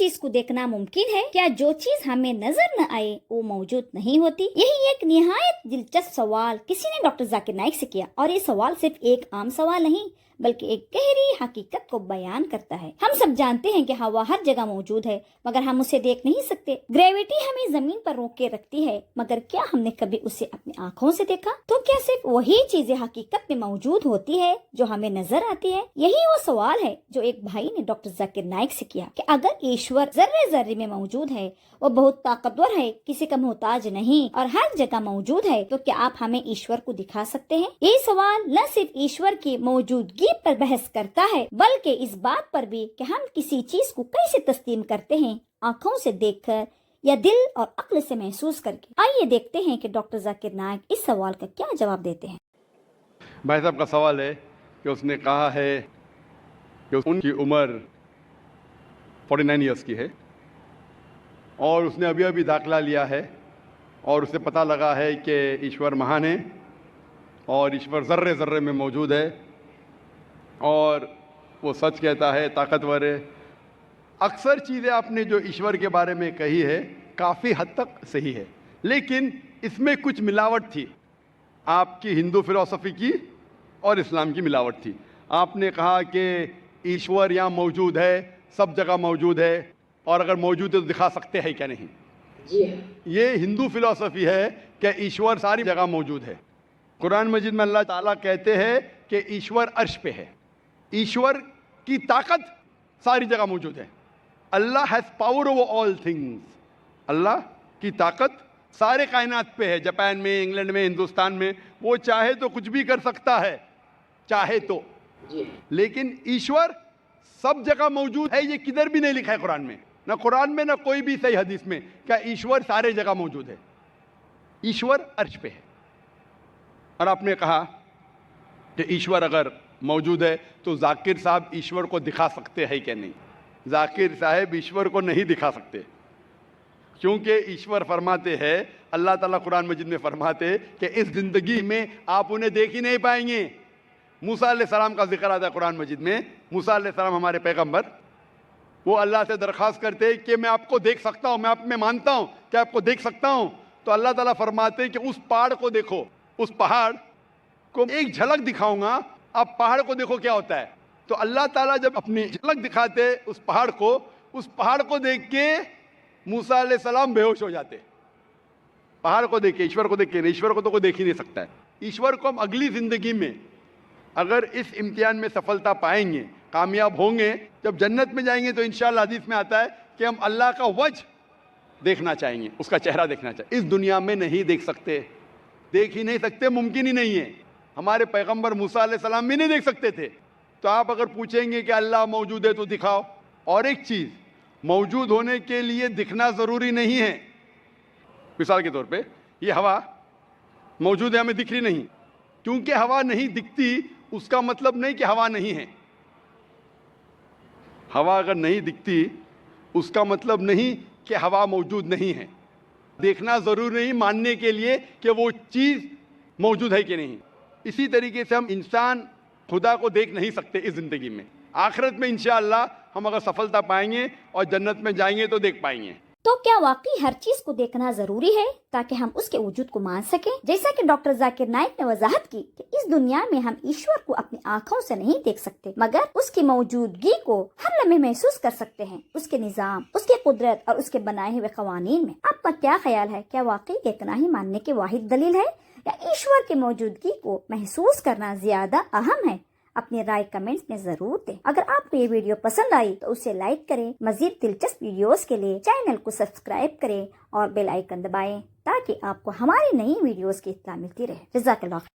چیز کو دیکھنا ممکن ہے؟ کیا جو چیز ہمیں نظر نہ آئے وہ موجود نہیں ہوتی؟ یہی ایک نہایت دلچسپ سوال کسی نے ڈاکٹر ذاکر نائک سے کیا، اور یہ سوال صرف ایک عام سوال نہیں بلکہ ایک گہری حقیقت کو بیان کرتا ہے۔ ہم سب جانتے ہیں کہ ہوا ہر جگہ موجود ہے مگر ہم اسے دیکھ نہیں سکتے۔ گریویٹی ہمیں زمین پر روک کے رکھتی ہے مگر کیا ہم نے کبھی اسے اپنی آنکھوں سے دیکھا؟ تو کیا صرف وہی چیزیں حقیقت میں موجود ہوتی ہے جو ہمیں نظر آتی ہے؟ یہی وہ سوال ہے جو ایک بھائی نے ڈاکٹر ذاکر نائک سے کیا کہ اگر ایشور ذرے ذرے میں موجود ہے، وہ بہت طاقتور ہے، کسی کا محتاج نہیں اور ہر جگہ موجود ہے، تو کیا آپ ہمیں ایشور کو دکھا سکتے ہیں؟ یہ سوال نہ صرف ایشور کی موجودگی پر بحث کرتا ہے بلکہ اس بات پر بھی کہ ہم کسی چیز کو کیسے تسلیم کرتے ہیں، آنکھوں سے دیکھ کر یا دل اور عقل سے محسوس کر کے۔ آئیے دیکھتے ہیں کہ ڈاکٹر ذاکر نائک اس سوال کا کیا جواب دیتے ہیں۔ بھائی صاحب کا سوال ہے کہ اس نے کہا ہے کہ ان کی عمر 49 ایئرس کی ہے اور اس نے ابھی ابھی داخلہ لیا ہے اور اسے پتہ لگا ہے کہ ایشور مہان ہے اور ایشور ذرے ذرے میں موجود ہے اور وہ سچ کہتا ہے، طاقتور ہے۔ اکثر چیزیں آپ نے جو ایشور کے بارے میں کہی ہے کافی حد تک صحیح ہے، لیکن اس میں کچھ ملاوٹ تھی، آپ کی ہندو فلسفی کی اور اسلام کی ملاوٹ تھی۔ آپ نے کہا کہ ایشور یہاں موجود ہے، سب جگہ موجود ہے، اور اگر موجود ہے تو دکھا سکتے ہیں کیا نہیں؟ جی یہ ہندو فلسفی ہے کہ ایشور ساری جگہ موجود ہے۔ قرآن مجید میں اللہ تعالیٰ کہتے ہیں کہ ایشور عرش پہ ہے، ایشور کی طاقت ساری جگہ موجود ہے۔ Allah has power over all things, Allah کی طاقت سارے کائنات پہ ہے، جاپان میں، انگلینڈ میں، ہندوستان میں، وہ چاہے تو کچھ بھی کر سکتا ہے، چاہے تو۔ جی لیکن ایشور سب جگہ موجود ہے، یہ کدھر بھی نہیں لکھا ہے قرآن میں، نہ قرآن میں نہ کوئی بھی صحیح حدیث میں، کہ ایشور سارے جگہ موجود ہے۔ ایشور عرش پہ ہے۔ اور آپ نے کہا کہ ایشور اگر موجود ہے تو ذاکر صاحب ایشور کو دکھا سکتے ہیں کہ نہیں؟ ذاکر صاحب ایشور کو نہیں دکھا سکتے، کیونکہ ایشور فرماتے ہیں، اللہ تعالیٰ قرآن مجید میں فرماتے کہ اس زندگی میں آپ انہیں دیکھ ہی نہیں پائیں گے۔ موسیٰ علیہ السلام کا ذکر آتا ہے قرآن مجید میں، موسیٰ علیہ السلام ہمارے پیغمبر، وہ اللہ سے درخواست کرتے کہ میں آپ کو دیکھ سکتا ہوں، میں آپ میں مانتا ہوں کہ آپ کو دیکھ سکتا ہوں، تو اللہ تعالیٰ فرماتے کہ اس پہاڑ کو دیکھو، اس پہاڑ کو ایک جھلک دکھاؤں گا، آپ پہاڑ کو دیکھو کیا ہوتا ہے۔ تو اللہ تعالیٰ جب اپنی جھلک دکھاتے اس پہاڑ کو دیکھ کے موسیٰ علیہ السلام بے ہوش ہو جاتے، پہاڑ کو دیکھ کے، ایشور کو دیکھ کے۔ ایشور کو تو کوئی دیکھ ہی نہیں سکتا ہے۔ ایشور کو ہم اگلی زندگی میں اگر اس امتحان میں سفلتا پائیں گے، کامیاب ہوں گے، جب جنت میں جائیں گے تو انشاءاللہ حدیث میں آتا ہے کہ ہم اللہ کا وجہ دیکھنا چاہیں گے، اس کا چہرہ دیکھنا چاہیں۔ اس دنیا میں نہیں دیکھ سکتے، دیکھ ہی نہیں سکتے، ممکن ہی نہیں ہے۔ ہمارے پیغمبر موسیٰ علیہ السلام بھی نہیں دیکھ سکتے تھے۔ تو آپ اگر پوچھیں گے کہ اللہ موجود ہے تو دکھاؤ۔ اور ایک چیز، موجود ہونے کے لیے دکھنا ضروری نہیں ہے۔ مثال کے طور پہ یہ ہوا موجود ہے، ہمیں دکھ رہی نہیں، کیونکہ ہوا نہیں دکھتی اس کا مطلب نہیں کہ ہوا نہیں ہے۔ ہوا اگر نہیں دکھتی اس کا مطلب نہیں کہ ہوا موجود نہیں ہے۔ دیکھنا ضروری نہیں ماننے کے لیے کہ وہ چیز موجود ہے کہ نہیں۔ اسی طریقے سے ہم انسان خدا کو دیکھ نہیں سکتے اس زندگی میں، آخرت میں انشاءاللہ ہم اگر سفلتا پائیں گے اور جنت میں جائیں گے تو دیکھ پائیں گے۔ تو کیا واقعی ہر چیز کو دیکھنا ضروری ہے تاکہ ہم اس کے وجود کو مان سکیں؟ جیسا کہ ڈاکٹر ذاکر نائک نے وضاحت کی کہ اس دنیا میں ہم ایشور کو اپنی آنکھوں سے نہیں دیکھ سکتے مگر اس کی موجودگی کو ہر لمحے محسوس کر سکتے ہیں، اس کے نظام، اس کی قدرت اور اس کے بنائے ہوئے قوانین میں۔ آپ کا کیا خیال ہے؟ کیا واقعی دیکھنا ہی ماننے کی واحد دلیل ہے یا ایشور کی موجودگی کو محسوس کرنا زیادہ اہم ہے؟ اپنی رائے کمنٹس میں ضرور دیں۔ اگر آپ کو یہ ویڈیو پسند آئی تو اسے لائک کریں، مزید دلچسپ ویڈیوز کے لیے چینل کو سبسکرائب کریں اور بیل آئیکن دبائیں تاکہ آپ کو ہماری نئی ویڈیوز کی اطلاع ملتی رہے۔ جزاک اللہ۔